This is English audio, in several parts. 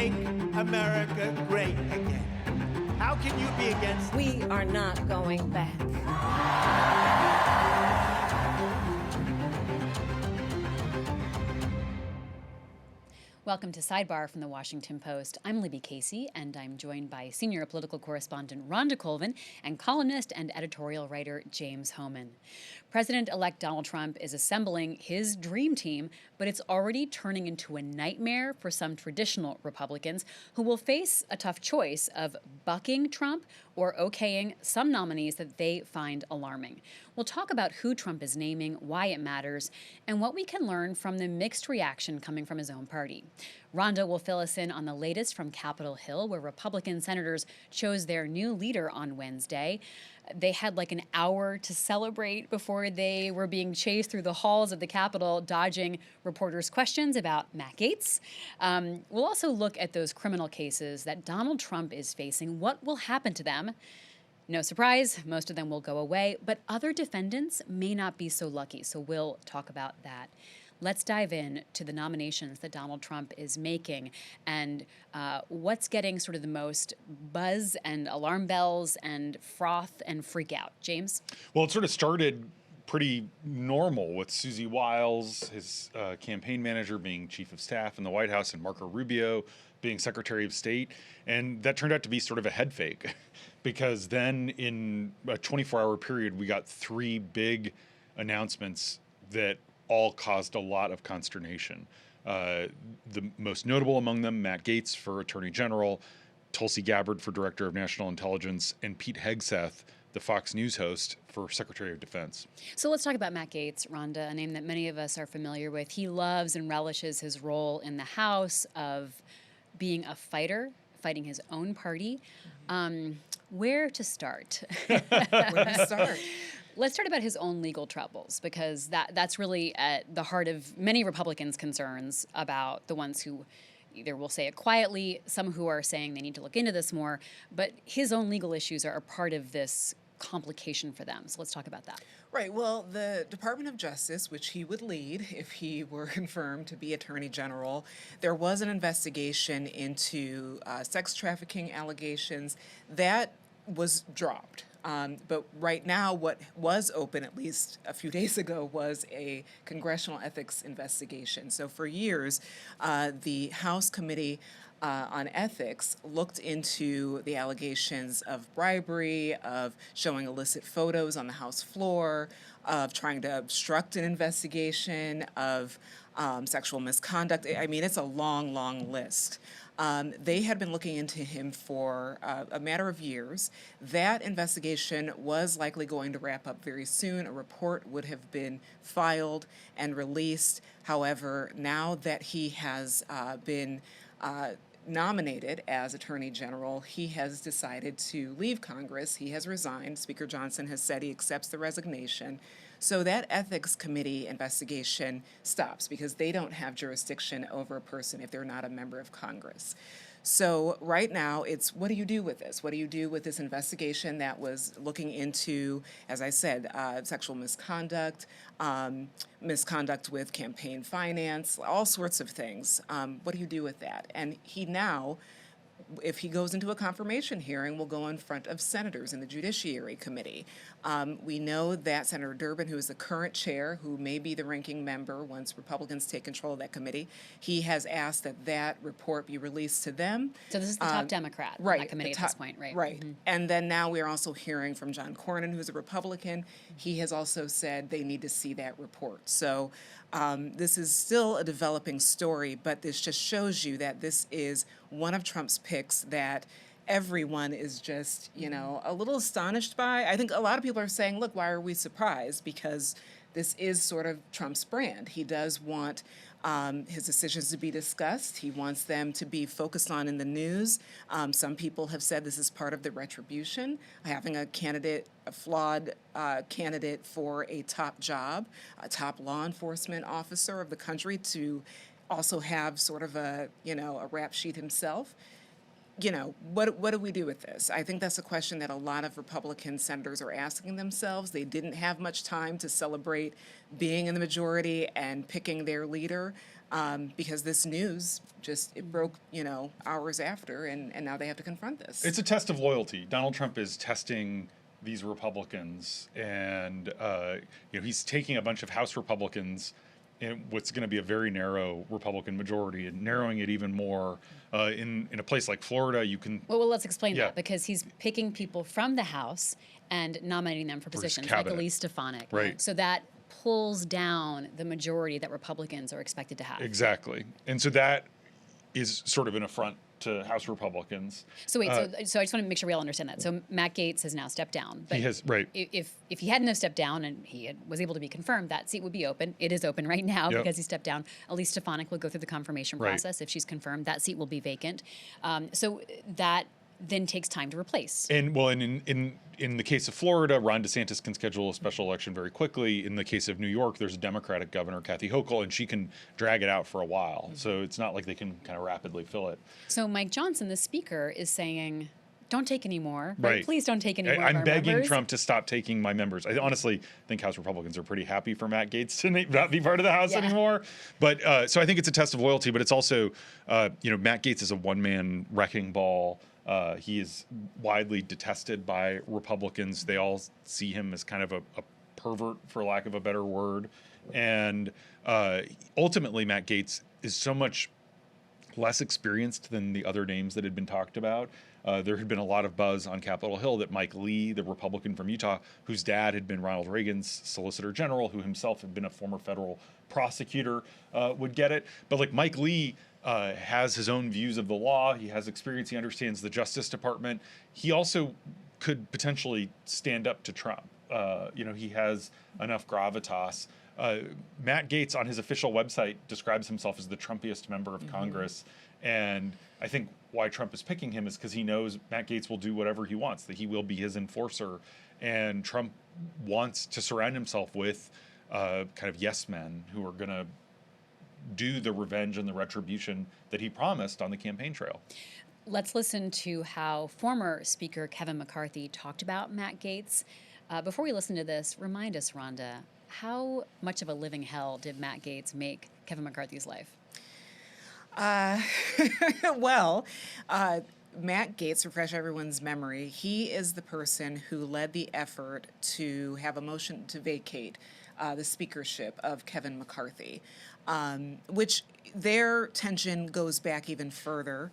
make America great again. How can you be against? We are not going back. Welcome to Sidebar from the Washington Post. I'm Libby Casey, and I'm joined by senior political correspondent Rhonda Colvin and columnist and editorial writer James Hohmann. President-elect Donald Trump is assembling his dream team, but it's already turning into a nightmare for some traditional Republicans who will face a tough choice of bucking Trump or okaying some nominees that they find alarming. We'll talk about who Trump is naming, why it matters, and what we can learn from the mixed reaction coming from his own party. Rhonda will fill us in on the latest from Capitol Hill, where Republican senators chose their new leader on Wednesday. They had like an hour to celebrate before they were being chased through the halls of the Capitol, dodging reporters' questions about Matt Gaetz. We'll also look at those criminal cases that Donald Trump is facing. What will happen to them? No surprise, most of them will go away, but other defendants may not be so lucky, so we'll talk about that. Let's dive in to the nominations that Donald Trump is making and what's getting sort of the most buzz and alarm bells and froth and freak out. James? Well, it sort of started pretty normal with Susie Wiles, his campaign manager, being chief of staff in the White House, and Marco Rubio being Secretary of State. And that turned out to be sort of a head fake because then in a 24-hour period, we got three big announcements that all caused a lot of consternation. The most notable among them, Matt Gaetz for Attorney General, Tulsi Gabbard for Director of National Intelligence, and Pete Hegseth, the Fox News host, for Secretary of Defense. So let's talk about Matt Gaetz, Rhonda, a name that many of us are familiar with. He loves and relishes his role in the House of being a fighter, fighting his own party. Where to start? Where to start? Let's start about his own legal troubles, because that's really at the heart of many Republicans' concerns about the ones who either will say it quietly, some who are saying they need to look into this more, but his own legal issues are a part of this complication for them. So let's talk about that. Right. Well, the Department of Justice, which he would lead if he were confirmed to be Attorney General, there was an investigation into sex trafficking allegations that was dropped. But right now, what was open, at least a few days ago, was a congressional ethics investigation. So for years, the House Committee on Ethics looked into the allegations of bribery, of showing illicit photos on the House floor, of trying to obstruct an investigation, of sexual misconduct. I mean, it's a long, long list. They had been looking into him for a matter of years. That investigation was likely going to wrap up very soon. A report would have been filed and released. However, now that he has been nominated as Attorney General, he has decided to leave Congress. He has resigned. Speaker Johnson has said he accepts the resignation. So that ethics committee investigation stops because they don't have jurisdiction over a person if they're not a member of Congress. So right now, it's what do you do with this? What do you do with this investigation that was looking into, as I said, sexual misconduct, misconduct with campaign finance, all sorts of things. What do you do with that? And he now, if he goes into a confirmation hearing, will go in front of senators in the Judiciary Committee. We know that Senator Durbin, who is the current chair, who may be the ranking member once Republicans take control of that committee, he has asked that that report be released to them. So this is the top Democrat right, on that committee at this point, right? Right. Mm-hmm. And then now we are also hearing from John Cornyn, who's a Republican. He has also said they need to see that report. So this is still a developing story, but this just shows you that this is one of Trump's picks that everyone is just, a little astonished by. I think a lot of people are saying, look, why are we surprised? Because this is sort of Trump's brand. He does want his decisions to be discussed. He wants them to be focused on in the news. Some people have said this is part of the retribution, having a flawed candidate for a top job, a top law enforcement officer of the country, to also have sort of a rap sheet himself. what do we do with this? I think that's a question that a lot of Republican senators are asking themselves. They didn't have much time to celebrate being in the majority and picking their leader, because this news it broke, hours after, and now they have to confront this. It's a test of loyalty. Donald Trump is testing these Republicans, and he's taking a bunch of House Republicans in what's going to be a very narrow Republican majority and narrowing it even more. In a place like Florida, you can... Well, let's explain that, because he's picking people from the House and nominating them for positions, like Elise Stefanik. Right. So that pulls down the majority that Republicans are expected to have. Exactly. And so that is sort of an affront to House Republicans. So wait, so I just want to make sure we all understand that. So Matt Gaetz has now stepped down. But he has, right. If he hadn't have stepped down and was able to be confirmed, that seat would be open. It is open right now because he stepped down. Elise Stefanik will go through the confirmation process. If she's confirmed, that seat will be vacant. So that then takes time to replace. And well, in the case of Florida, Ron DeSantis can schedule a special election very quickly. In the case of New York, there's a Democratic governor, Kathy Hochul, and she can drag it out for a while. So it's not like they can kind of rapidly fill it. So Mike Johnson, the speaker, is saying, don't take any more. Right. Please don't take any more. I'm begging members. Trump to stop taking my members. I honestly think House Republicans are pretty happy for Matt Gaetz to not be part of the House anymore. But so I think it's a test of loyalty, but it's also, Matt Gaetz is a one-man wrecking ball. He is widely detested by Republicans. They all see him as kind of a pervert, for lack of a better word. And ultimately, Matt Gaetz is so much less experienced than the other names that had been talked about. There had been a lot of buzz on Capitol Hill that Mike Lee, the Republican from Utah, whose dad had been Ronald Reagan's Solicitor General, who himself had been a former federal prosecutor, would get it. But like Mike Lee has his own views of the law. He has experience. He understands the Justice Department. He also could potentially stand up to Trump. He has enough gravitas. Matt Gaetz on his official website describes himself as the Trumpiest member of Congress. And I think why Trump is picking him is because he knows Matt Gaetz will do whatever he wants, that he will be his enforcer. And Trump wants to surround himself with kind of yes men who are going to do the revenge and the retribution that he promised on the campaign trail. Let's listen to how former Speaker Kevin McCarthy talked about Matt Gaetz. Before we listen to this, remind us, Rhonda, how much of a living hell did Matt Gaetz make Kevin McCarthy's life? Well, Matt Gaetz, refresh everyone's memory, he is the person who led the effort to have a motion to vacate the speakership of Kevin McCarthy, which their tension goes back even further,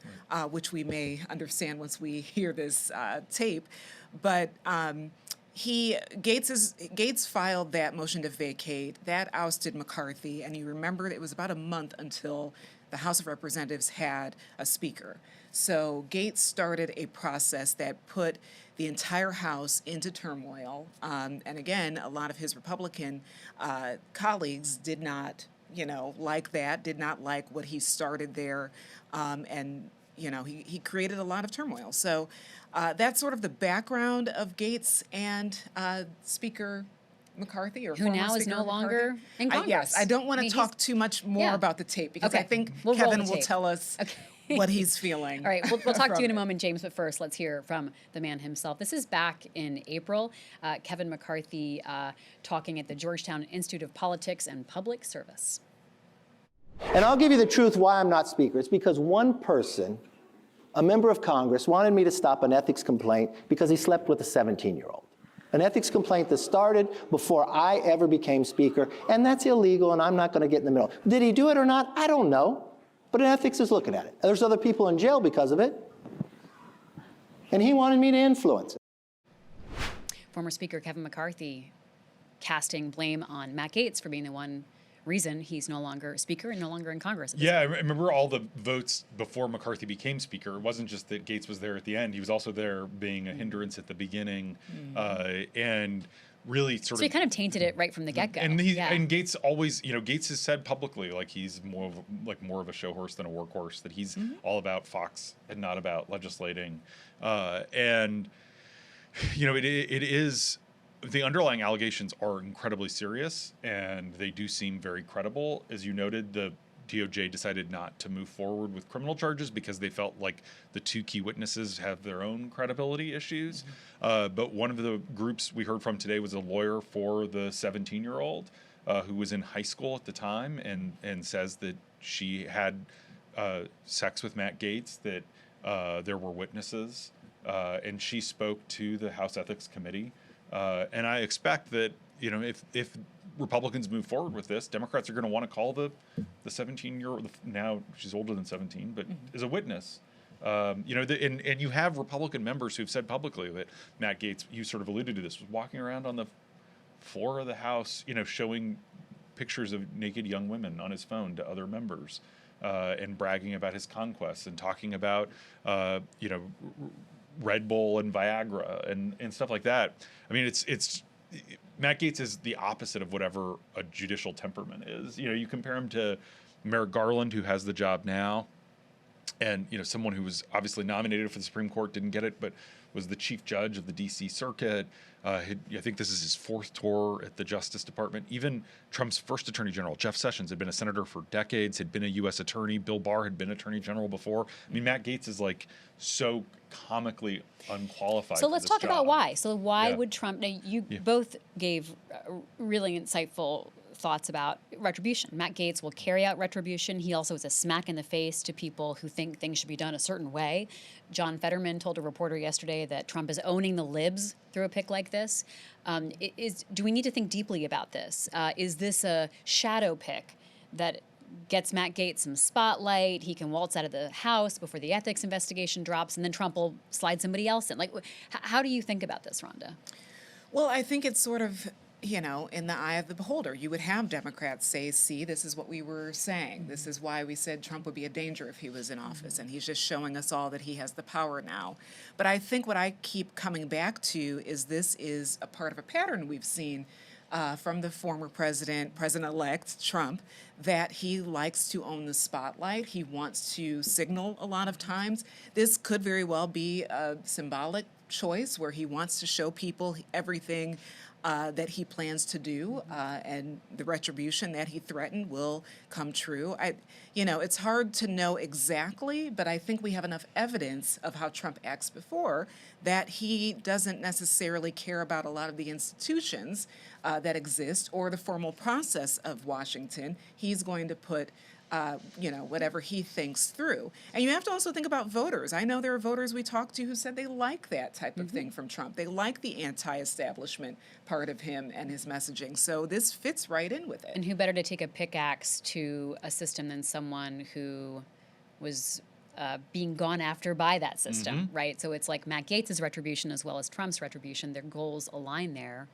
which we may understand once we hear this tape. But Gaetz filed that motion to vacate. That ousted McCarthy, and you remember it was about a month until the House of Representatives had a speaker. So Gaetz started a process that put the entire House into turmoil. And again, a lot of his Republican colleagues did not, like that, did not like what he started there. And he created a lot of turmoil. So that's sort of the background of Gaetz and Speaker McCarthy, or who now is no longer in Congress. Yes, I don't want to talk too much more about the tape because I think Kevin will tell us what he's feeling. All right, we'll talk to you in a moment, James, but first let's hear from the man himself. This is back in April. Kevin McCarthy talking at the Georgetown Institute of Politics and Public Service. And I'll give you the truth why I'm not Speaker. It's because one person, a member of Congress, wanted me to stop an ethics complaint because he slept with a 17-year-old. An ethics complaint that started before I ever became Speaker, and that's illegal, and I'm not going to get in the middle. Did he do it or not? I don't know, but ethics is looking at it. There's other people in jail because of it, and he wanted me to influence it. Former Speaker Kevin McCarthy casting blame on Matt Gaetz for being the one reason he's no longer Speaker and no longer in Congress. Yeah, I remember all the votes before McCarthy became Speaker. It wasn't just that Gaetz was there at the end. He was also there being a hindrance at the beginning, and really sort of... So he kind of tainted it right from the get-go. And Gaetz always, Gaetz has said publicly, like he's more of a show horse than a workhorse, that he's all about Fox and not about legislating. It is... The underlying allegations are incredibly serious, and they do seem very credible. As you noted, the DOJ decided not to move forward with criminal charges because they felt like the two key witnesses have their own credibility issues. But one of the groups we heard from today was a lawyer for the 17-year-old who was in high school at the time and says that she had sex with Matt Gaetz, that there were witnesses, and she spoke to the House Ethics Committee. And I expect that, if Republicans move forward with this, Democrats are going to want to call the 17-year-old, now she's older than 17, but is a witness. And you have Republican members who've said publicly that Matt Gaetz, you sort of alluded to this, was walking around on the floor of the House, showing pictures of naked young women on his phone to other members, and bragging about his conquests and talking about, Red Bull and Viagra and stuff like that. I mean, it's Matt Gaetz is the opposite of whatever a judicial temperament is. You compare him to Merrick Garland, who has the job now, and someone who was obviously nominated for the Supreme Court, didn't get it, but was the chief judge of the D.C. Circuit. I think this is his fourth tour at the Justice Department. Even Trump's first attorney general, Jeff Sessions, had been a senator for decades, had been a U.S. attorney. Bill Barr had been attorney general before. I mean, Matt Gaetz is like so comically unqualified. So for let's this talk job. about why. So why Yeah. would Trump? Now you both gave really insightful thoughts about retribution. Matt Gaetz will carry out retribution. He also is a smack in the face to people who think things should be done a certain way. John Fetterman told a reporter yesterday that Trump is owning the libs through a pick like this. Do we need to think deeply about this? Is this a shadow pick that gets Matt Gaetz some spotlight? He can waltz out of the House before the ethics investigation drops, and then Trump will slide somebody else in. Like, how do you think about this, Rhonda? Well, I think it's sort of, in the eye of the beholder. You would have Democrats say, see, this is what we were saying. This is why we said Trump would be a danger if he was in office. And he's just showing us all that he has the power now. But I think what I keep coming back to is this is a part of a pattern we've seen from the former President-elect Trump, that he likes to own the spotlight. He wants to signal a lot of times. This could very well be a symbolic choice where he wants to show people everything that he plans to do, and the retribution that he threatened will come true. It's hard to know exactly, but I think we have enough evidence of how Trump acts before that he doesn't necessarily care about a lot of the institutions that exist or the formal process of Washington. He's going to put whatever he thinks through. And you have to also think about voters. I know there are voters we talked to who said they like that type of thing from Trump. They like the anti-establishment part of him and his messaging. So this fits right in with it. And who better to take a pickaxe to a system than someone who was being gone after by that system, right? So it's like Matt Gaetz's retribution as well as Trump's retribution. Their goals align there.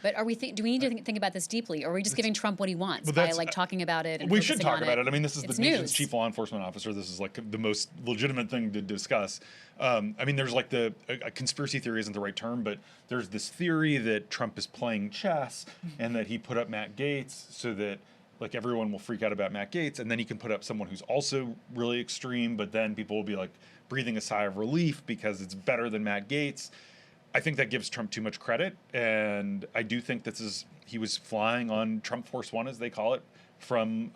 But do we need to think about this deeply, or are we just giving Trump what he wants by talking about it and we should focusing talk on about it. I mean, this is It's the nation's news. chief law enforcement officer. This is like the most legitimate thing to discuss. I mean, there's like a conspiracy theory isn't the right term, but there's this theory that Trump is playing chess and that he put up Matt Gaetz so that like everyone will freak out about Matt Gaetz, and then he can put up someone who's also really extreme, but then people will be like breathing a sigh of relief because it's better than Matt Gaetz. I think that gives Trump too much credit, and I do think he was flying on Trump Force One, as they call it, from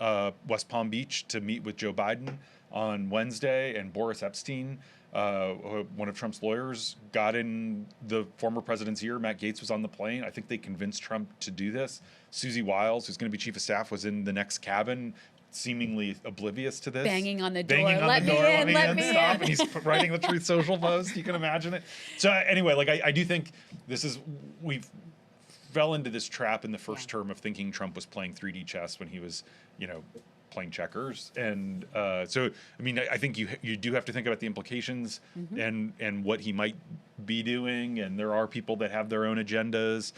West Palm Beach to meet with Joe Biden on Wednesday, and Boris Epstein, one of Trump's lawyers, got in the former president's ear. Matt Gaetz was on the plane. I think they convinced Trump to do this. Susie Wiles, who's going to be chief of staff, was in the next cabin, seemingly oblivious to this. Banging on the door. Let me in, stop. in. And he's writing the Truth Social post. You can imagine it. So anyway, like I do think we fell into this trap in the first term of thinking Trump was playing 3D chess when he was, playing checkers. And so, I mean, I think you do have to think about the implications and what he might be doing. And there are people that have their own agendas.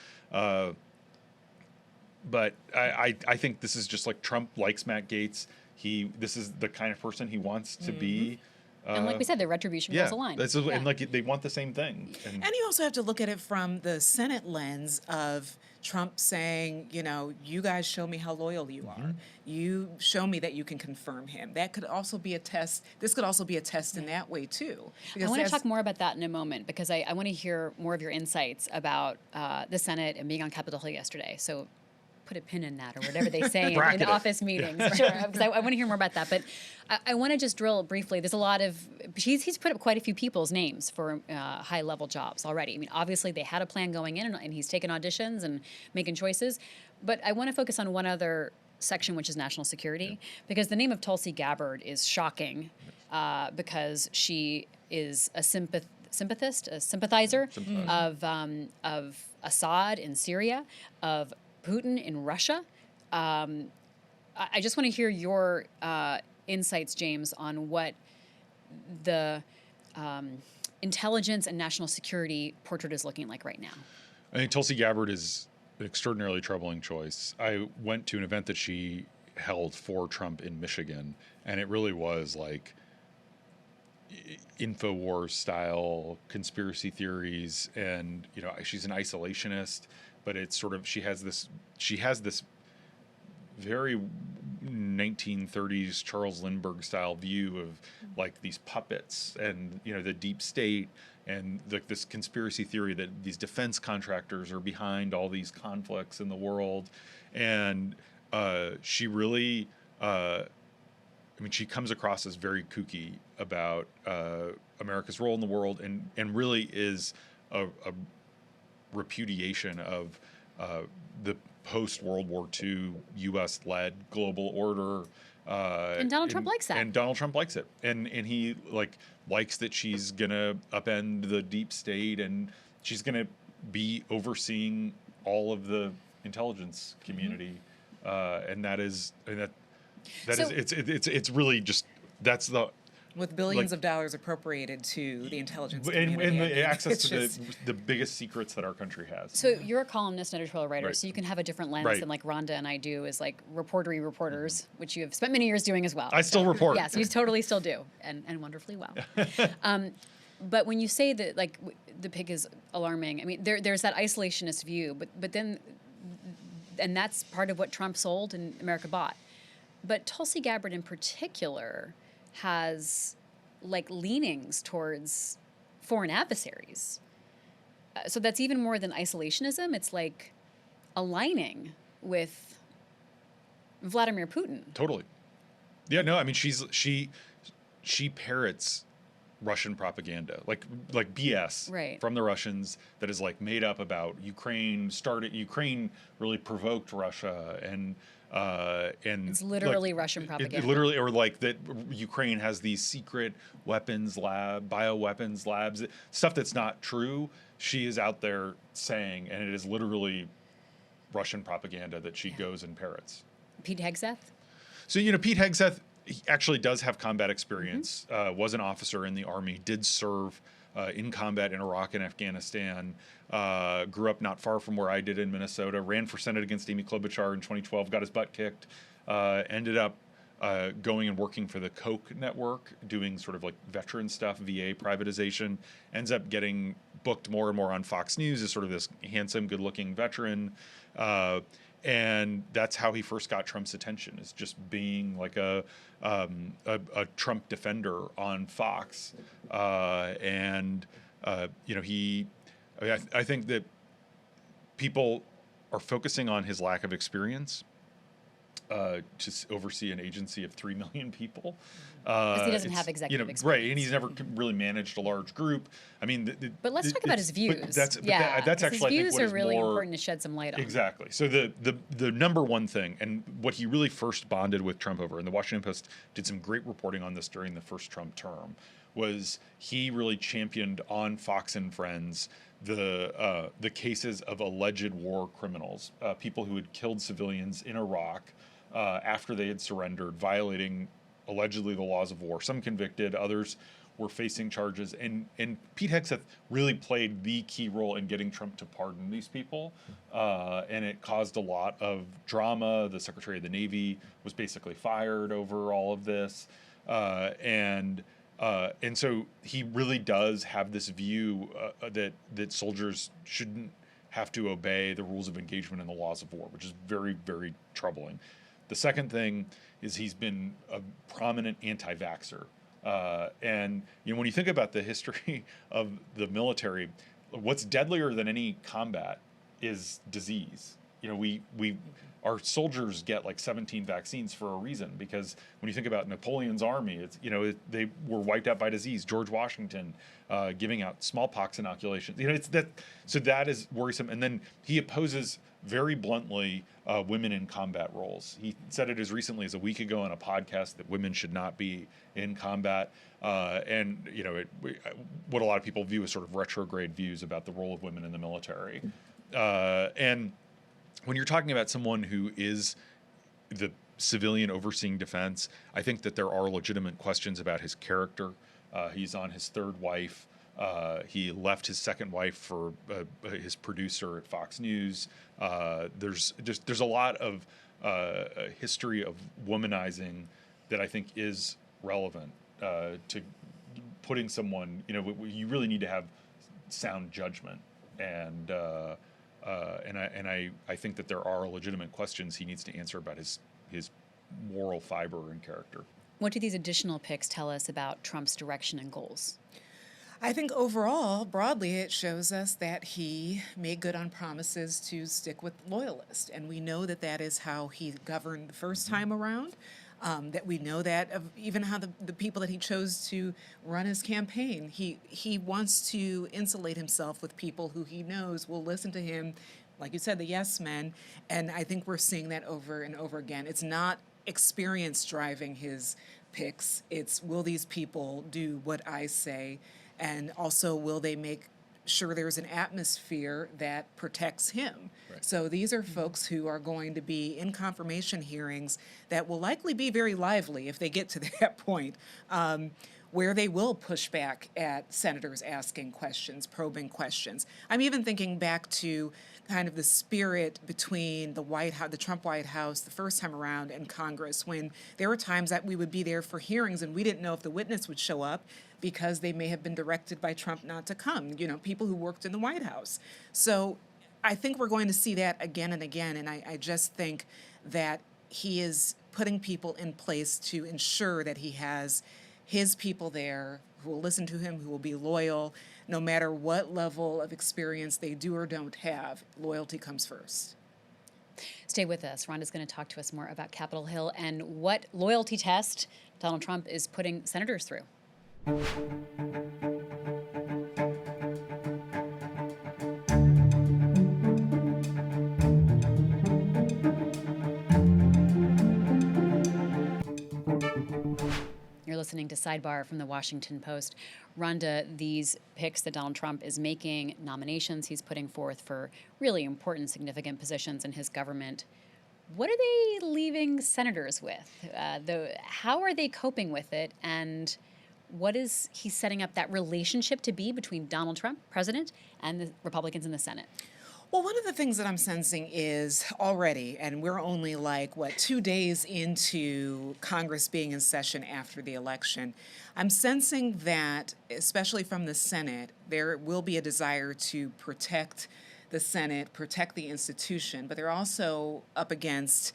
But I think this is just like Trump likes Matt Gaetz. This is the kind of person he wants to be. And like we said, the retribution goes align. And like they want the same thing. And you also have to look at it from the Senate lens of Trump saying, you guys show me how loyal you are. You show me that you can confirm him. That could also be a test. This could also be a test in that way, too. I want to talk more about that in a moment because I want to hear more of your insights about the Senate and being on Capitol Hill yesterday. So put a pin in that, or whatever they say in Bracket it. office meetings. Sure, because I want to hear more about that. But I want to just drill briefly. There's a lot of he's put up quite a few people's names for high level jobs already. I mean, obviously they had a plan going in, and he's taken auditions and making choices. But I want to focus on one other section, which is national security, because the name of Tulsi Gabbard is shocking, because she is a sympathizer of Assad in Syria, of Putin in Russia. I just want to hear your insights, James, on what the intelligence and national security portrait is looking like right now. I think Tulsi Gabbard is an extraordinarily troubling choice. I went to an event that she held for Trump in Michigan, and it really was like InfoWars style conspiracy theories, and she's an isolationist, but it's sort of she has this very 1930s Charles Lindbergh style view of like these puppets and the deep state and this conspiracy theory that these defense contractors are behind all these conflicts in the world, and she really she comes across as very kooky about America's role in the world, and really is a repudiation of the post-World War II U.S.-led global order. And Donald Trump likes that. And Donald Trump likes it. And he likes that she's going to upend the deep state, and she's going to be overseeing all of the intelligence community. It's really just, that's the... With billions of dollars appropriated to the intelligence and community. the access to the biggest secrets that our country has. So you're a columnist and editorial writer, Right. so you can have a different lens Right. than like Rhonda and I do as like reportery reporters, which you have spent many years doing as well. I still report. Yes, you totally still do, and wonderfully well. But when you say that like the pig is alarming, I mean there's that isolationist view, but then, and that's part of what Trump sold and America bought. But Tulsi Gabbard in particular has like leanings towards foreign adversaries. So that's even more than isolationism. It's like aligning with Vladimir Putin. Totally. Yeah, no, I mean she parrots Russian propaganda, like BS Right. from the Russians that is like made up about Ukraine really provoked Russia, and It's literally Russian propaganda. Literally, or like that Ukraine has these secret bioweapons labs, stuff that's not true. She is out there saying, and it is literally Russian propaganda that she goes and parrots. Pete Hegseth? So, Pete Hegseth, he actually does have combat experience, was an officer in the Army, did serve in combat in Iraq and Afghanistan, grew up not far from where I did in Minnesota, ran for Senate against Amy Klobuchar in 2012, got his butt kicked, ended up going and working for the Koch network, doing sort of like veteran stuff, VA privatization, ends up getting booked more and more on Fox News as sort of this handsome, good-looking veteran. And that's how he first got Trump's attention, is just being like a Trump defender on Fox. I think that people are focusing on his lack of experience to oversee an agency of 3 million people. Because he doesn't have executive experience. Right, and he's never really managed a large group. I mean, But let's talk about his views. That's 'cause actually, his I think, views what are is really more important to shed some light on. Exactly. So the number one thing, and what he really first bonded with Trump over, and the Washington Post did some great reporting on this during the first Trump term, was he really championed on Fox and Friends the cases of alleged war criminals, people who had killed civilians in Iraq after they had surrendered, violating allegedly the laws of war. Some convicted, others were facing charges, and Pete Hegseth really played the key role in getting Trump to pardon these people, and it caused a lot of drama. The Secretary of the Navy was basically fired over all of this, and so he really does have this view that soldiers shouldn't have to obey the rules of engagement and the laws of war, which is very, very troubling. The second thing is he's been a prominent anti-vaxxer. And when you think about the history of the military, what's deadlier than any combat is disease. our soldiers get like 17 vaccines for a reason, because when you think about Napoleon's army, it's, they were wiped out by disease. George Washington giving out smallpox inoculations. It's that. So that is worrisome. And then he opposes very bluntly women in combat roles. He said it as recently as a week ago on a podcast that women should not be in combat. And what a lot of people view as sort of retrograde views about the role of women in the military. And when you're talking about someone who is the civilian overseeing defense, I think that there are legitimate questions about his character. He's on his third wife. He left his second wife for his producer at Fox News. There's a lot of history of womanizing that I think is relevant to putting someone. You really need to have sound judgment, and I think that there are legitimate questions he needs to answer about his moral fiber and character. What do these additional picks tell us about Trump's direction and goals? I think overall, broadly, it shows us that he made good on promises to stick with loyalists. And we know that that is how he governed the first time around. That we know that of even how the people that he chose to run his campaign, he wants to insulate himself with people who he knows will listen to him, like you said, the yes men. And I think we're seeing that over and over again. It's not experience driving his picks. It's, will these people do what I say? And also, will they make sure there's an atmosphere that protects him? Right. So these are folks who are going to be in confirmation hearings that will likely be very lively if they get to that point, where they will push back at senators asking questions, probing questions. I'm even thinking back to kind of the spirit between the White House, the Trump White House, the first time around, and Congress, when there were times that we would be there for hearings and we didn't know if the witness would show up because they may have been directed by Trump not to come, people who worked in the White House. So I think we're going to see that again and again, and I just think that he is putting people in place to ensure that he has his people there who will listen to him, who will be loyal, no matter what level of experience they do or don't have. Loyalty comes first. Stay with us. Rhonda's going to talk to us more about Capitol Hill and what loyalty test Donald Trump is putting senators through. You're listening to Sidebar from the Washington Post. Rhonda, these picks that Donald Trump is making, nominations he's putting forth for really important, significant positions in his government, what are they leaving senators with? How are they coping with it? And what is he setting up that relationship to be between Donald Trump, president, and the Republicans in the Senate? Well, one of the things that I'm sensing is already, and we're only 2 days into Congress being in session after the election, I'm sensing that, especially from the Senate, there will be a desire to protect the Senate, protect the institution, but they're also up against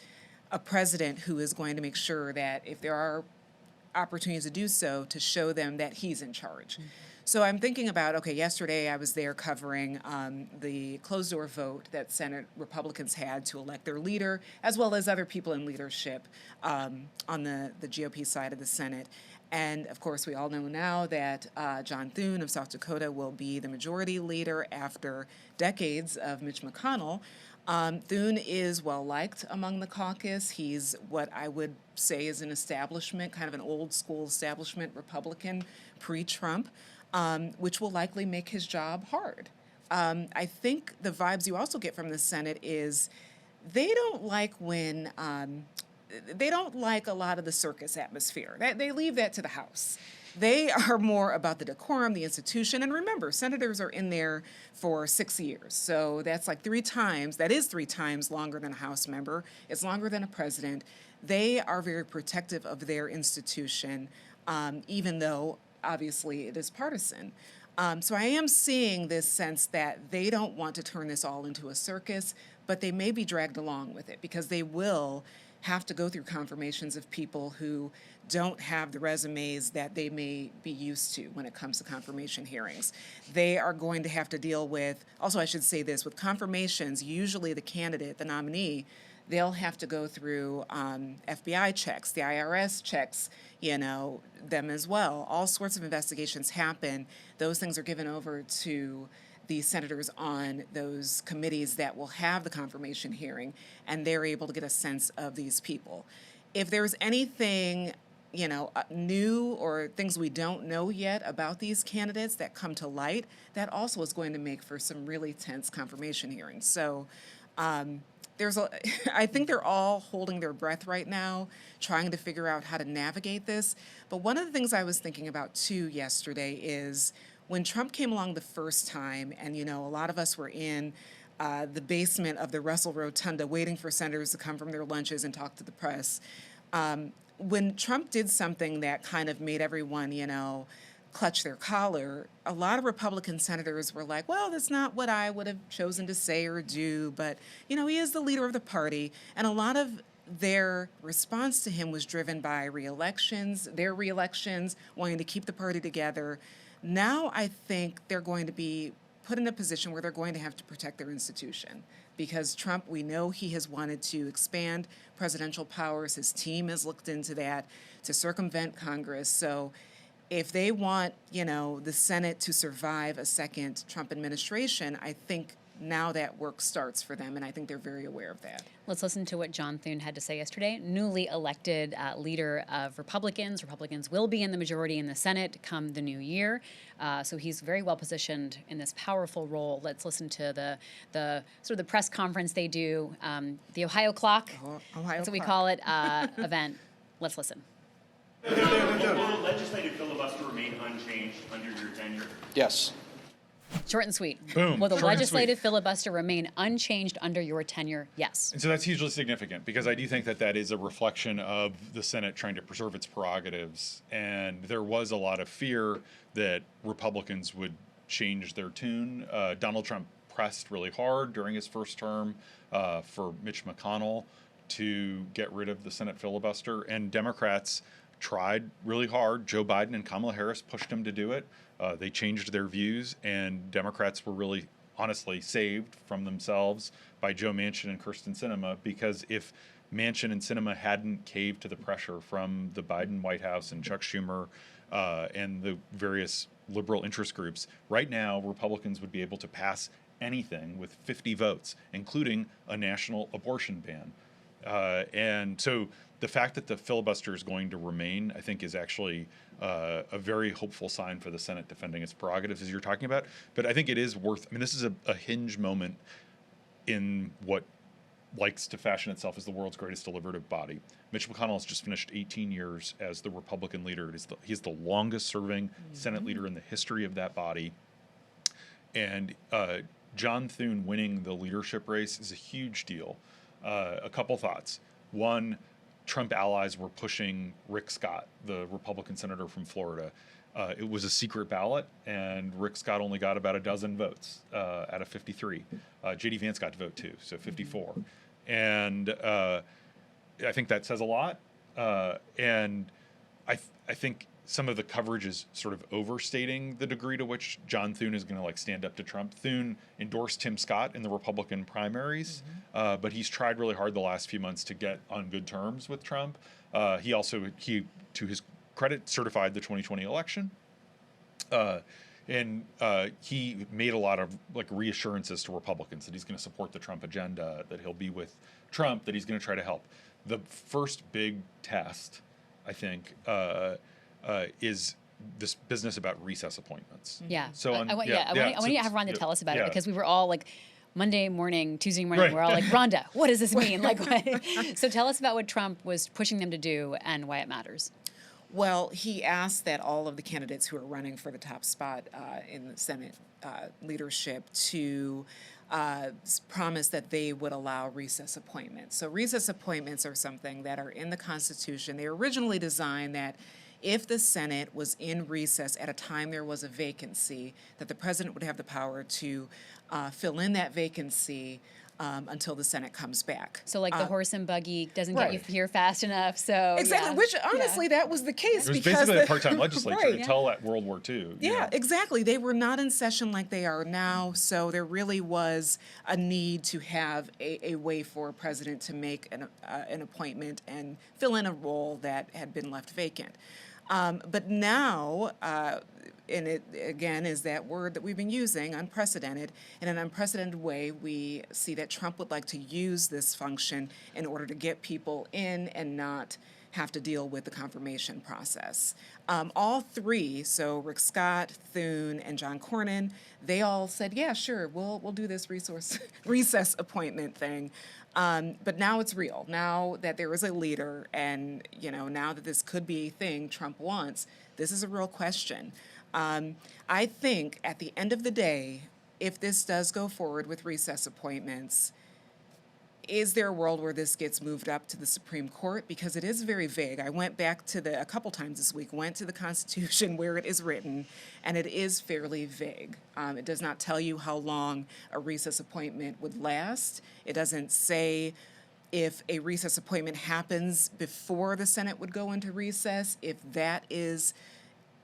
a president who is going to make sure that if there are opportunities to do so, to show them that he's in charge. Mm-hmm. So I'm thinking about, yesterday I was there covering the closed-door vote that Senate Republicans had to elect their leader, as well as other people in leadership on the GOP side of the Senate. And, of course, we all know now that John Thune of South Dakota will be the majority leader after decades of Mitch McConnell. Thune is well-liked among the caucus. He's what I would say is an establishment, kind of an old-school establishment Republican pre-Trump, which will likely make his job hard. I think the vibes you also get from the Senate is they don't like when they don't like a lot of the circus atmosphere. They leave that to the House. They are more about the decorum, the institution. And remember, senators are in there for 6 years. So that's 3 times, that is 3 times longer than a House member. It's longer than a president. They are very protective of their institution, even though, obviously, it is partisan. So I am seeing this sense that they don't want to turn this all into a circus, but they may be dragged along with it because they will have to go through confirmations of people who don't have the resumes that they may be used to when it comes to confirmation hearings. They are going to have to deal with, also I should say this, with confirmations, usually the candidate, the nominee, they'll have to go through FBI checks, the IRS checks, them as well. All sorts of investigations happen. Those things are given over to the senators on those committees that will have the confirmation hearing, and they're able to get a sense of these people. If there's anything, new or things we don't know yet about these candidates that come to light, that also is going to make for some really tense confirmation hearings. So I think they're all holding their breath right now, trying to figure out how to navigate this. But one of the things I was thinking about too yesterday is when Trump came along the first time, and a lot of us were in the basement of the Russell Rotunda waiting for senators to come from their lunches and talk to the press. When Trump did something that kind of made everyone, clutch their collar, a lot of Republican senators were like, well, that's not what I would have chosen to say or do, but, he is the leader of the party. And a lot of their response to him was driven by their re-elections, wanting to keep the party together. Now I think they're going to be put in a position where they're going to have to protect their institution. Because Trump, we know he has wanted to expand presidential powers. His team has looked into that to circumvent Congress. So if they want, the Senate to survive a second Trump administration, I think now that work starts for them, and I think they're very aware of that. Let's listen to what John Thune had to say yesterday. Newly elected leader of Republicans. Republicans will be in the majority in the Senate come the new year. So he's very well positioned in this powerful role. Let's listen to the sort of the press conference they do, the Ohio Clock. That's what we call it, event. Let's listen. Will the legislative filibuster remain unchanged under your tenure? Yes. Short and sweet. Boom. Will the Short and legislative sweet. filibuster remain unchanged under your tenure? Yes. And so that's hugely significant because I do think that is a reflection of the Senate trying to preserve its prerogatives. And there was a lot of fear that Republicans would change their tune. Donald Trump pressed really hard during his first term for Mitch McConnell to get rid of the Senate filibuster. And Democrats tried really hard. Joe Biden and Kamala Harris pushed him to do it. They changed their views, and Democrats were really, honestly, saved from themselves by Joe Manchin and Kyrsten Sinema, because if Manchin and Sinema hadn't caved to the pressure from the Biden White House and Chuck Schumer and the various liberal interest groups, right now Republicans would be able to pass anything with 50 votes, including a national abortion ban. And so the fact that the filibuster is going to remain, I think, is actually a very hopeful sign for the Senate defending its prerogatives, as you're talking about. But I think it is this is a hinge moment in what likes to fashion itself as the world's greatest deliberative body. Mitch McConnell has just finished 18 years as the Republican leader. He's the longest-serving Senate leader in the history of that body. And John Thune winning the leadership race is a huge deal. A couple thoughts. One, Trump allies were pushing Rick Scott, the Republican senator from Florida. It was a secret ballot, and Rick Scott only got about a dozen votes out of 53. J.D. Vance got to vote too, so 54. And I think that says a lot. And I think some of the coverage is sort of overstating the degree to which John Thune is going to stand up to Trump. Thune endorsed Tim Scott in the Republican primaries, but he's tried really hard the last few months to get on good terms with Trump. He, to his credit, certified the 2020 election. And he made a lot of reassurances to Republicans that he's going to support the Trump agenda, that he'll be with Trump, that he's going to try to help. The first big test, I think, is this business about recess appointments. Yeah. So I want you to have Rhonda tell us about it, because we were all Monday morning, Tuesday morning, Right. we're all Rhonda, what does this mean? So tell us about what Trump was pushing them to do and why it matters. Well, he asked that all of the candidates who are running for the top spot in the Senate leadership to promise that they would allow recess appointments. So recess appointments are something that are in the Constitution. They were originally designed that if the Senate was in recess at a time there was a vacancy, that the president would have the power to fill in that vacancy until the Senate comes back. So like the horse and buggy doesn't get you Right. here fast enough. So Exactly, yeah. which honestly, that was the case. It was because basically the- a part-time legislature Right. until at World War II. you Yeah, know. exactly. They were not in session like they are now, so there really was a need to have a way for a president to make an appointment and fill in a role that had been left vacant. But now, and it again is that word that we've been using, unprecedented. In an unprecedented way, we see that Trump would like to use this function in order to get people in and not have to deal with the confirmation process. All three, so Rick Scott, Thune, and John Cornyn, they all said, yeah, sure, we'll do this recess appointment thing. But now it's real. Now that there is a leader and, now that this could be a thing Trump wants, this is a real question. I think at the end of the day, if this does go forward with recess appointments, is there a world where this gets moved up to the Supreme Court? Because it is very vague. I went back to a couple times this week, went to the Constitution where it is written, and it is fairly vague. It does not tell you how long a recess appointment would last. It doesn't say if a recess appointment happens before the Senate would go into recess, if that is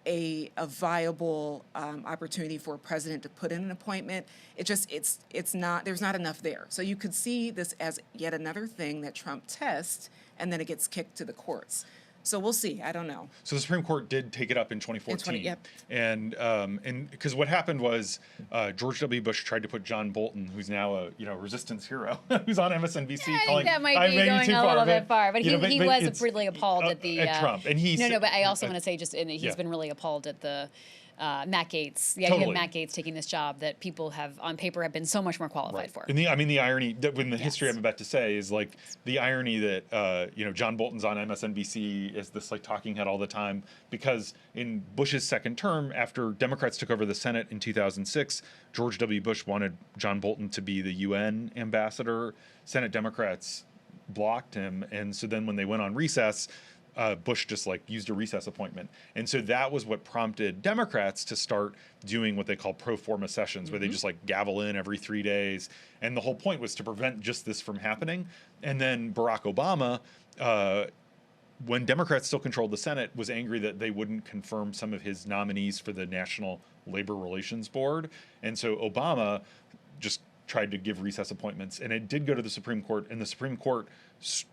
a viable opportunity for a president to put in an appointment. It's not, there's not enough there. So you could see this as yet another thing that Trump tests, and then it gets kicked to the courts. So we'll see. I don't know. So the Supreme Court did take it up in 2014. Yep. And because what happened was George W. Bush tried to put John Bolton, who's now a resistance hero, who's on MSNBC. I calling, think that might "I'm be maybe going too a little bit far, but you know, he but was it's, really appalled at the at Trump, and he's no. But I also want to say he's yeah. been really appalled at the Matt Gaetz, the idea Totally. of Matt Gaetz taking this job that people have on paper have been so much more qualified for. And the irony that when the history Yes. I'm about to say is like the irony that John Bolton's on MSNBC is this like talking head all the time because in Bush's second term, after Democrats took over the Senate in 2006, George W. Bush wanted John Bolton to be the UN ambassador. Senate Democrats blocked him, and so then when they went on recess, Bush just like used a recess appointment. And so that was what prompted Democrats to start doing what they call pro forma sessions, where they just like gavel in every 3 days. And the whole point was to prevent just this from happening. And then Barack Obama, when Democrats still controlled the Senate, was angry that they wouldn't confirm some of his nominees for the National Labor Relations Board. And so Obama just tried to give recess appointments, and it did go to the Supreme Court, and the Supreme Court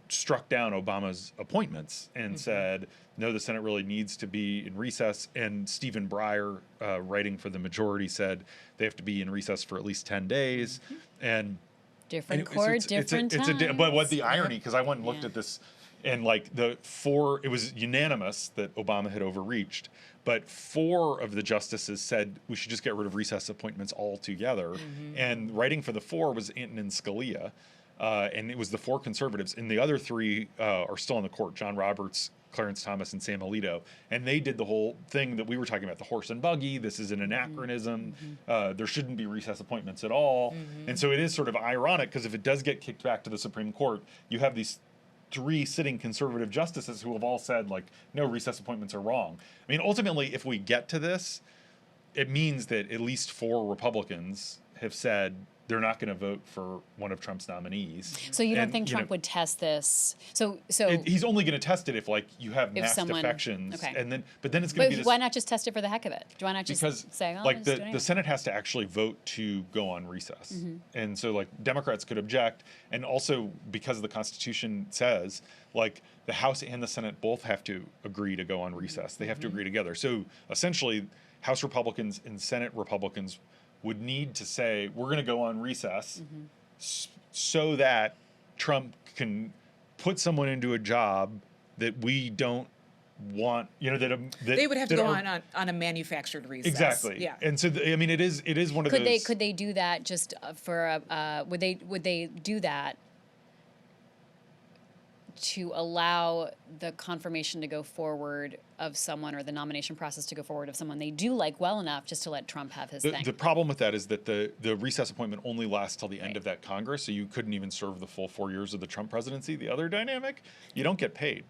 struck down Obama's appointments and said, no, the Senate really needs to be in recess. And Stephen Breyer, writing for the majority, said they have to be in recess for at least 10 days. And Different so court, different times. But what the irony, because I went and looked at this, and like it was unanimous that Obama had overreached, but 4 of the justices said we should just get rid of recess appointments altogether. And writing for the 4 was Antonin Scalia, and it was the 4 conservatives, and the other 3 are still on the court: John Roberts, Clarence Thomas, and Sam Alito. And they did the whole thing that we were talking about, the horse and buggy. This is an anachronism. There shouldn't be recess appointments at all. And so it is sort of ironic, because if it does get kicked back to the Supreme Court, you have these 3 sitting conservative justices who have all said, like, no, recess appointments are wrong. I mean, ultimately, if we get to this, it means that at least 4 Republicans have said they're not going to vote for one of Trump's nominees. So you don't And, think Trump would test this? So he's only going to test it if, like, you have If mass someone- defections, okay. and then it's going to be this. why not just test it for the heck of it? Why not just Because say, oh, like let's do it the anyway? Senate has to actually vote to go on recess, and so like Democrats could object, and also because the Constitution says like the House and the Senate both have to agree to go on recess. They have to agree together. So essentially, House Republicans and Senate Republicans would need to say we're going to go on recess so that Trump can put someone into a job that we don't want, that They would have to that go are- on a manufactured recess. Exactly. Yeah. And so it is one of those. Could they do that just for would they do that to allow the confirmation to go forward of someone, or the nomination process to go forward of someone they do like well enough just to let Trump have his thing? The problem with that is that the recess appointment only lasts till the end of that Congress, so you couldn't even serve the full 4 years of the Trump presidency. The other dynamic, you don't get paid.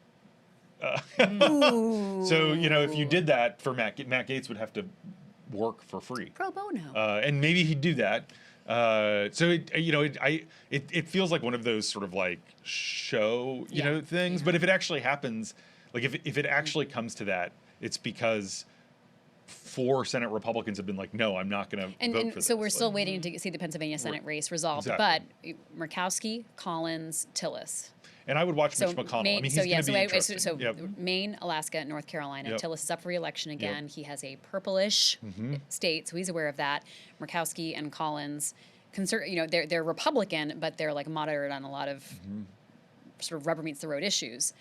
So if you did that for Matt Gaetz would have to work for free. Pro bono. And maybe he'd do that, So it feels like one of those sort of like show things. But if it actually happens, like if it actually comes to that, it's because 4 Senate Republicans have been like, no, I'm not going to vote for this. So we're still waiting to see the Pennsylvania Senate race resolved. Exactly. But Murkowski, Collins, Tillis. And I would watch Mitch McConnell. Maine, I mean, he's going to be interesting. Yep. Maine, Alaska, North Carolina. Yep. Tillis is up for re-election again. Yep. He has a purplish state, so he's aware of that. Murkowski and Collins, they're Republican, but they're like moderate on a lot of sort of rubber meets the road issues.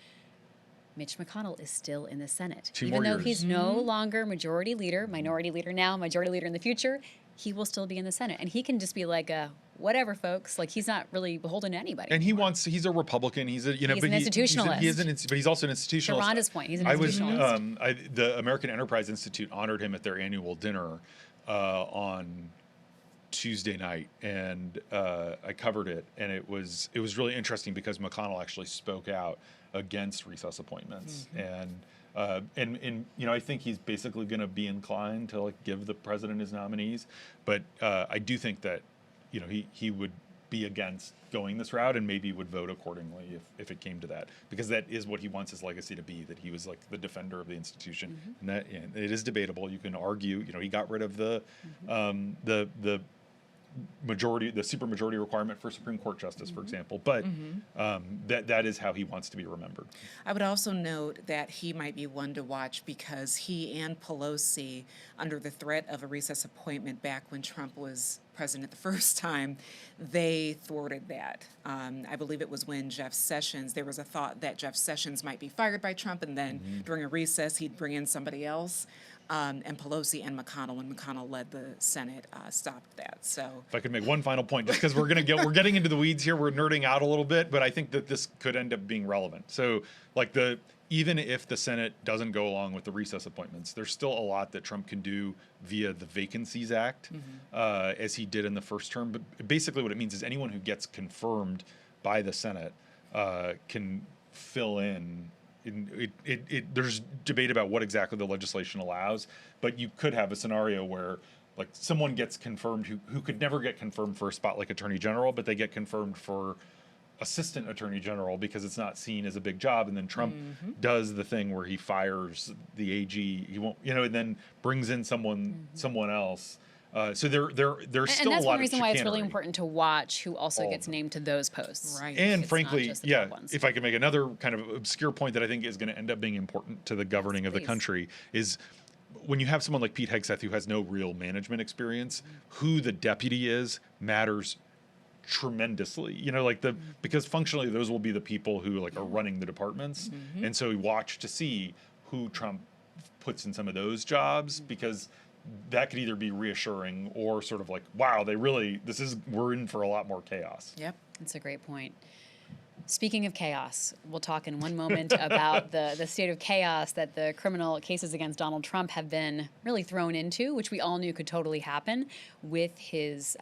Mitch McConnell is still in the Senate. 2 Even more though years. he's no longer majority leader, minority leader now, majority leader in the future, he will still be in the Senate. And he can just be like, whatever, folks. Like, he's not really beholden to anybody. And he's a Republican. He's a, He's an institutionalist. But he's also an institutionalist. To Rhonda's point, he's an institutionalist. The American Enterprise Institute honored him at their annual dinner on Tuesday night, and I covered it, and it was really interesting because McConnell actually spoke out against recess appointments, and I think he's basically going to be inclined to like give the president his nominees, but I do think that he would be against going this route and maybe would vote accordingly if it came to that, because that is what he wants his legacy to be, that he was like the defender of the institution, and that it is debatable. You can argue, he got rid of the majority, the supermajority requirement for Supreme Court justice, for example, but that is how he wants to be remembered. I would also note that he might be one to watch because he and Pelosi, under the threat of a recess appointment back when Trump was president the first time, they thwarted that. I believe it was when Jeff Sessions, there was a thought that Jeff Sessions might be fired by Trump, and then during a recess he'd bring in somebody else. And Pelosi and McConnell, when McConnell led the Senate, stopped that. So, if I could make one final point, just because we're getting into the weeds here, we're nerding out a little bit, but I think that this could end up being relevant. So, like even if the Senate doesn't go along with the recess appointments, there's still a lot that Trump can do via the Vacancies Act, as he did in the first term. But basically, what it means is anyone who gets confirmed by the Senate can fill in. There's debate about what exactly the legislation allows, but you could have a scenario where like someone gets confirmed who could never get confirmed for a spot like Attorney General, but they get confirmed for Assistant Attorney General because it's not seen as a big job, and then Trump does the thing where he fires the AG, he won't, and then brings in someone else. So there's still a lot of chicanery. And that's one reason why it's really important to watch who also gets named to those posts. right. And It's frankly, not just the top ones. if I can make another kind of obscure point that I think is going to end up being important to the governing of the Please. country is when you have someone like Pete Hegseth who has no real management experience, who the deputy is matters tremendously. Because functionally those will be the people who like are running the departments, and so we watch to see who Trump puts in some of those jobs, because that could either be reassuring or sort of like, wow, we're in for a lot more chaos. Yep. That's a great point. Speaking of chaos, we'll talk in one moment about the state of chaos that the criminal cases against Donald Trump have been really thrown into, which we all knew could totally happen with his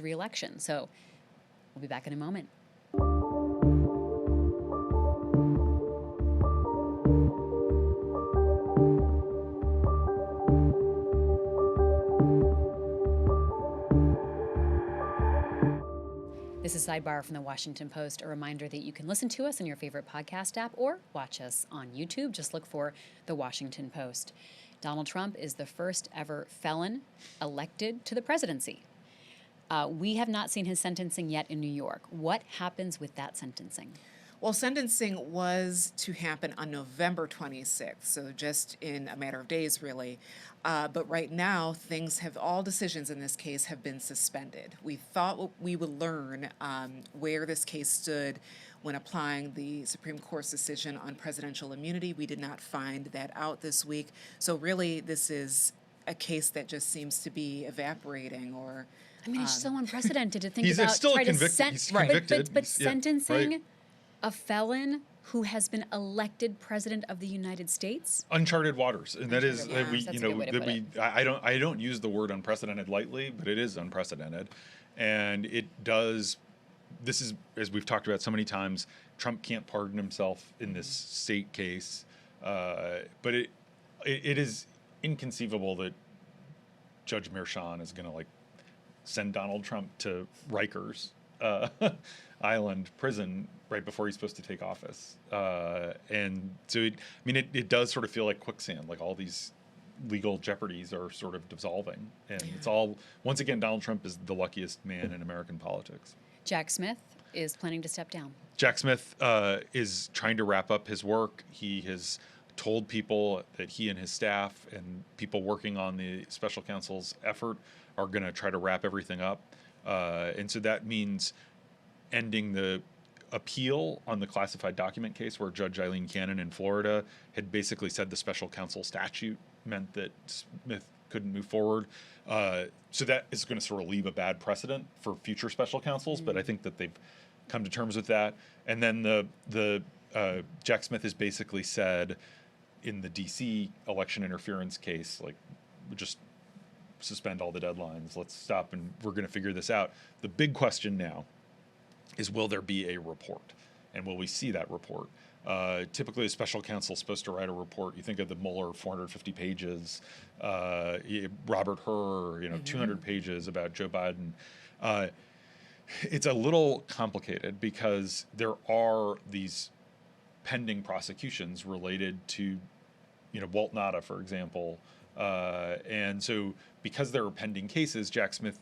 reelection. So we'll be back in a moment. This is Sidebar from the Washington Post. A reminder that you can listen to us on your favorite podcast app or watch us on YouTube. Just look for the Washington Post. Donald Trump is the first ever felon elected to the presidency. We have not seen his sentencing yet in New York. What happens with that sentencing? Well, sentencing was to happen on November 26th, so just in a matter of days, really. But right now, all decisions in this case have been suspended. We thought we would learn where this case stood when applying the Supreme Court's decision on presidential immunity. We did not find that out this week. So really, this is a case that just seems to be evaporating, or... I mean, it's so unprecedented to think He's about. still try to convicted. He's convicted. But He's- yeah, sentencing right. a felon who has been elected president of the United States? Uncharted waters, and that is Uncharted waters. That's a good way to put it. I don't use the word unprecedented lightly, but it is unprecedented, and it does. This is, as we've talked about so many times, Trump can't pardon himself in this state case, but it is inconceivable that Judge Merchan is going to like send Donald Trump to Rikers Island prison right before he's supposed to take office. And so, it does sort of feel like quicksand, like all these legal jeopardies are sort of dissolving. And it's all, once again, Donald Trump is the luckiest man in American politics. Jack Smith is planning to step down. Jack Smith is trying to wrap up his work. He has told people that he and his staff and people working on the special counsel's effort are going to try to wrap everything up. And so that means ending the appeal on the classified document case where Judge Eileen Cannon in Florida had basically said the special counsel statute meant that Smith couldn't move forward. So that is going to sort of leave a bad precedent for future special counsels, but I think that they've come to terms with that. And then the Jack Smith has basically said in the DC election interference case, like, just suspend all the deadlines, let's stop, and we're going to figure this out. The big question now is, will there be a report? And will we see that report? Typically, a special counsel is supposed to write a report. You think of the Mueller 450 pages, Robert Hur, 200 pages about Joe Biden. It's a little complicated because there are these pending prosecutions related to, Walt Nada, for example. And so because there are pending cases, Jack Smith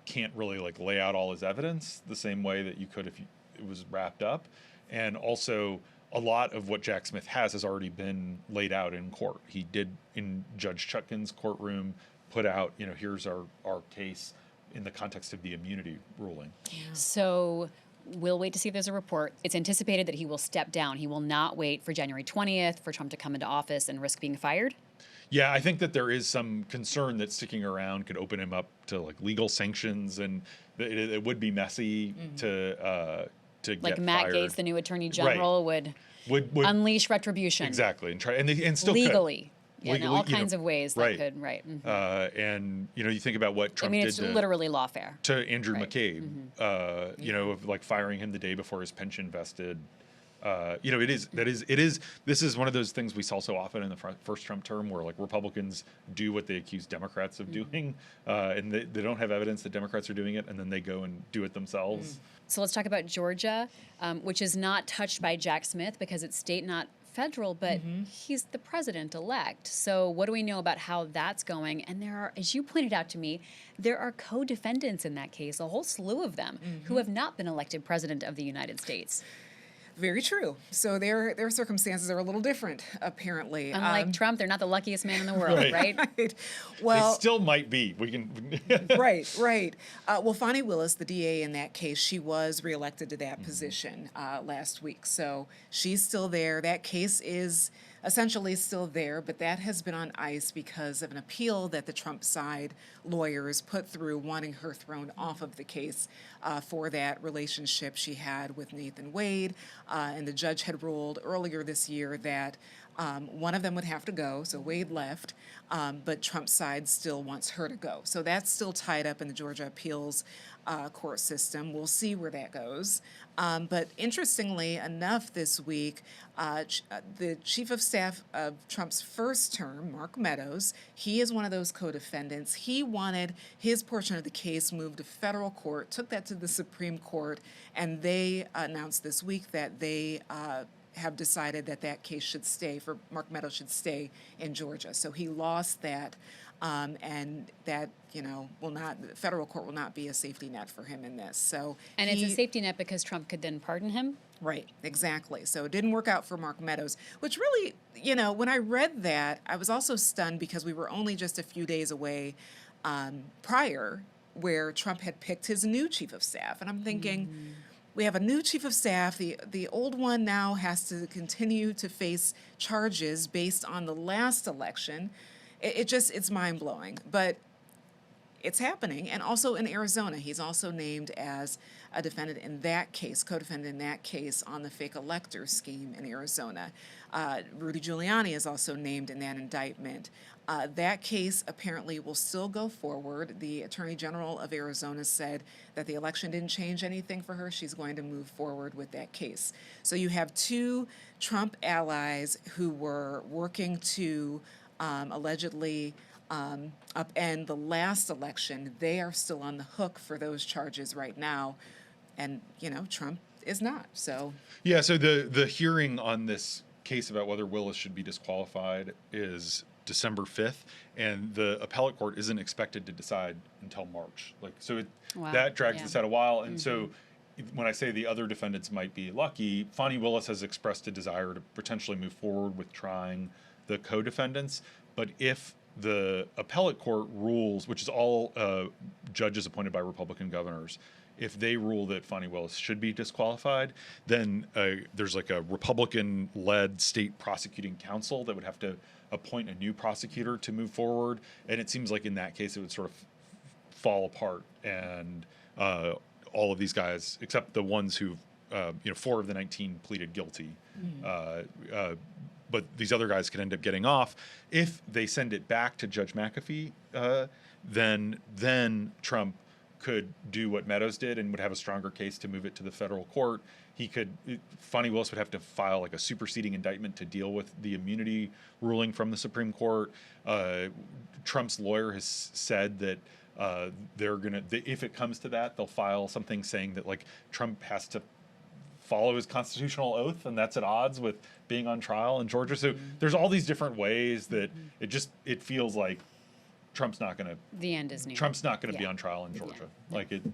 can't really lay out all his evidence the same way that you could if it was wrapped up. And also, a lot of what Jack Smith has already been laid out in court. He did, in Judge Chutkan's courtroom, put out, here's our case in the context of the immunity ruling. So we'll wait to see if there's a report. It's anticipated that he will step down. He will not wait for January 20th for Trump to come into office and risk being fired. Yeah, I think that there is some concern that sticking around could open him up to legal sanctions, and it would be messy to get Matt fired. Gaetz, the new attorney general, would unleash retribution. Exactly, and still legally. Could. Yeah, in all kinds of ways that could, and you think about what Trump did it's literally lawfare. To Andrew McCabe, of firing him the day before his pension vested. This is one of those things we saw so often in the first Trump term where Republicans do what they accuse Democrats of doing, and they don't have evidence that Democrats are doing it, and then they go and do it themselves. So let's talk about Georgia, which is not touched by Jack Smith because it's state, not federal, but he's the president-elect. So what do we know about how that's going? And there are, as you pointed out to me, there are co-defendants in that case, a whole slew of them, who have not been elected president of the United States. Very true. So their circumstances are a little different, apparently. Unlike Trump, they're not the luckiest man in the world, right? Right. Well, it still might be. We can. Right. Well, Fani Willis, the DA in that case, she was reelected to that position last week. So she's still there. That case is essentially still there, but that has been on ice because of an appeal that the Trump side lawyers put through wanting her thrown off of the case for that relationship she had with Nathan Wade. And the judge had ruled earlier this year that one of them would have to go, so Wade left, but Trump's side still wants her to go. So that's still tied up in the Georgia appeals court system. We'll see where that goes. But interestingly enough, this week, the chief of staff of Trump's first term, Mark Meadows, he is one of those co-defendants. He wanted his portion of the case moved to federal court, took that to the Supreme Court, and they announced this week that they have decided that case should stay, for Mark Meadows should stay in Georgia. So he lost that, and that, will not, the federal court will not be a safety net for him in this. So and it's a safety net because Trump could then pardon him? Right, exactly. So it didn't work out for Mark Meadows, which really, when I read that, I was also stunned because we were only just a few days away prior where Trump had picked his new chief of staff. And I'm thinking, we have a new chief of staff. The old one now has to continue to face charges based on the last election. It's mind-blowing. But it's happening. And also in Arizona, he's also named as a defendant in that case, co-defendant in that case on the fake elector scheme in Arizona. Rudy Giuliani is also named in that indictment. That case apparently will still go forward. The Attorney General of Arizona said that the election didn't change anything for her. She's going to move forward with that case. So you have two Trump allies who were working to allegedly upend the last election, they are still on the hook for those charges right now. And, Trump is not. So Yeah, so the hearing on this case about whether Willis should be disqualified is December 5th, and the appellate court isn't expected to decide until March. Wow. That drags Yeah. this out a while. And so when I say the other defendants might be lucky, Fonnie Willis has expressed a desire to potentially move forward with trying the co-defendants. But if the appellate court rules, which is all judges appointed by Republican governors, if they rule that Fonnie Willis should be disqualified, then there's like a Republican-led state prosecuting council that would have to appoint a new prosecutor to move forward. And it seems like in that case, it would sort of fall apart. And all of these guys, except the ones who, 4 of the 19 pleaded guilty. But these other guys could end up getting off. If they send it back to Judge McAfee, then Trump could do what Meadows did and would have a stronger case to move it to the federal court. Fonnie Willis would have to file like a superseding indictment to deal with the immunity ruling from the Supreme Court. Trump's lawyer has said that if it comes to that, they'll file something saying that like Trump has to follow his constitutional oath, and that's at odds with being on trial in Georgia. So there's all these different ways that it feels like Trump's not going to. The end is near. Trump's not going to be on trial in Georgia.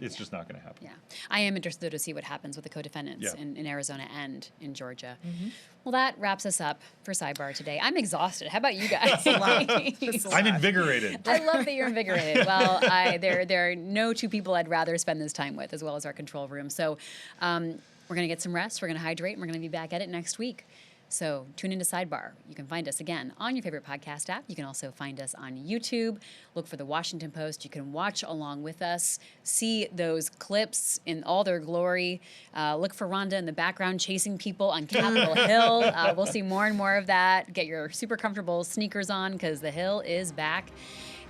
It's just not going to happen. Yeah. I am interested, though, to see what happens with the co-defendants Yeah. in Arizona and in Georgia. Well, that wraps us up for Sidebar today. I'm exhausted. How about you guys? I'm invigorated. I love that you're invigorated. Well, there are no two people I'd rather spend this time with, as well as our control room. So we're going to get some rest, we're going to hydrate, and we're going to be back at it next week. So tune into Sidebar. You can find us, again, on your favorite podcast app. You can also find us on YouTube. Look for the Washington Post. You can watch along with us, see those clips in all their glory. Look for Rhonda in the background chasing people on Capitol Hill. We'll see more and more of that. Get your super comfortable sneakers on because the Hill is back.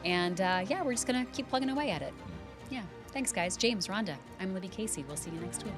And we're just going to keep plugging away at it. Yeah. Thanks, guys. James, Rhonda, I'm Libby Casey. We'll see you next week.